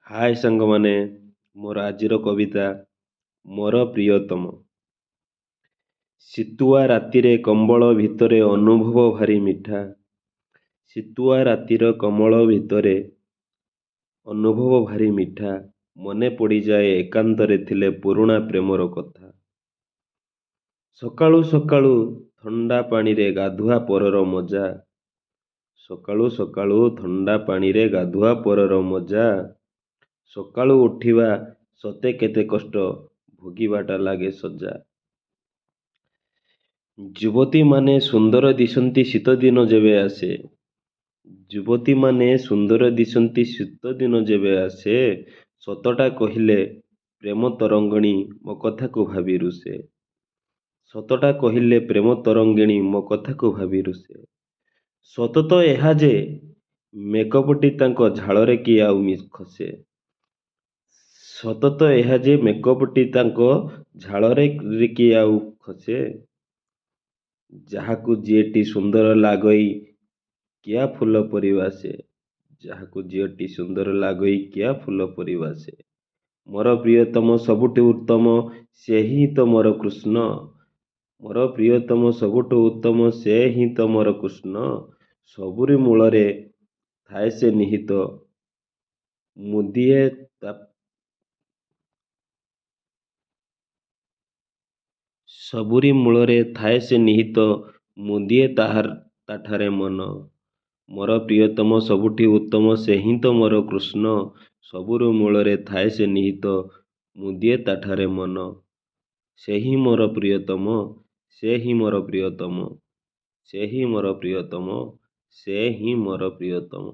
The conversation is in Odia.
ହାଏ ସାଙ୍ଗମାନେ, ମୋର ଆଜିର କବିତା ମୋର ପ୍ରିୟତମ। ଶୀତୁଆ ରାତିରେ କମ୍ବଳ ଭିତରେ ଅନୁଭବ ଭାରି ମିଠା। ଶୀତୁଆ ରାତିର କମ୍ବଳ ଭିତରେ ଅନୁଭବ ଭାରି ମିଠା। ମନେ ପଡ଼ିଯାଏ ଏକାନ୍ତରେ ଥିଲେ ପୁରୁଣା ପ୍ରେମର କଥା। ସକାଳୁ ସକାଳୁ ଥଣ୍ଡା ପାଣିରେ ଗାଧୁଆ ପରର ମଜା। ସକାଳୁ ସକାଳୁ ଥଣ୍ଡା ପାଣିରେ ଗାଧୁଆ ପରର ମଜା। ସକାଳୁ ଉଠିବା ସତେ କେତେ କଷ୍ଟ, ଭୋଗିବାଟା ଲାଗେ ସଜା। ଯୁବତୀମାନେ ସୁନ୍ଦର ଦିଶନ୍ତି ଶୀତ ଦିନ ଯେବେ ଆସେ। ଯୁବତୀମାନେ ସୁନ୍ଦର ଦିଶନ୍ତି ଶୀତ ଦିନ ଯେବେ ଆସେ। ସତଟା କହିଲେ ପ୍ରେମ ତରଙ୍ଗଣୀ ମୋ କଥାକୁ ଭାବି ରୁଷେ। ସତଟା କହିଲେ ପ୍ରେମ ତରଙ୍ଗିଣୀ ମୋ କଥାକୁ ଭାବି ରୁଷେ। ସତ ତ ଏହା ଯେ ମେକପଟି ତାଙ୍କ ଝାଳରେ କିଏ ଆଉ ଖସେ। ସତ ତ ଏହା ଯେ ମେକପଟି ତାଙ୍କ ଝାଳରେ କିଏ ଆଉ ଖସେ। ଯାହାକୁ ଝିଅଟି ସୁନ୍ଦର ଲାଗଇ କିଆ ଫୁଲ ପରି ବାସେ। ଯାହାକୁ ଝିଅଟି ସୁନ୍ଦର ଲାଗଇ କିଆ ଫୁଲ ପରି ବାସେ। ମୋର ପ୍ରିୟତମ ସବୁଠୁ ଉତ୍ତମ, ସେ ହିଁ ତ ମୋର କୃଷ୍ଣ। ମୋର ପ୍ରିୟତମ ସବୁଠୁ ଉତ୍ତମ, ସେ ହିଁ ତ ମୋର କୃଷ୍ଣ। ସବୁରି ମୂଳରେ ଥାଏ ସେ ନିହିତ, ମୁଁ ଦିଏ ତା ସବୁରି ମୂଳରେ ଥାଏ ସେ ନିହିତ, ମୁଁ ଦିଏ ତାଠାରେ ମନ। ମୋର ପ୍ରିୟତମ ସବୁଠି ଉତ୍ତମ, ସେ ହିଁ ତ ମୋର କୃଷ୍ଣ। ସବୁରି ମୂଳରେ ଥାଏ ସେ ନିହିତ, ମୁଁ ଦିଏ ତାଠାରେ ମନ। ସେ ହିଁ ମୋର ପ୍ରିୟତମ, ସେ ହିଁ ମୋର ପ୍ରିୟତମ, ସେ ହିଁ ମୋର ପ୍ରିୟତମ, ସେ ହିଁ ମୋର ପ୍ରିୟତମ।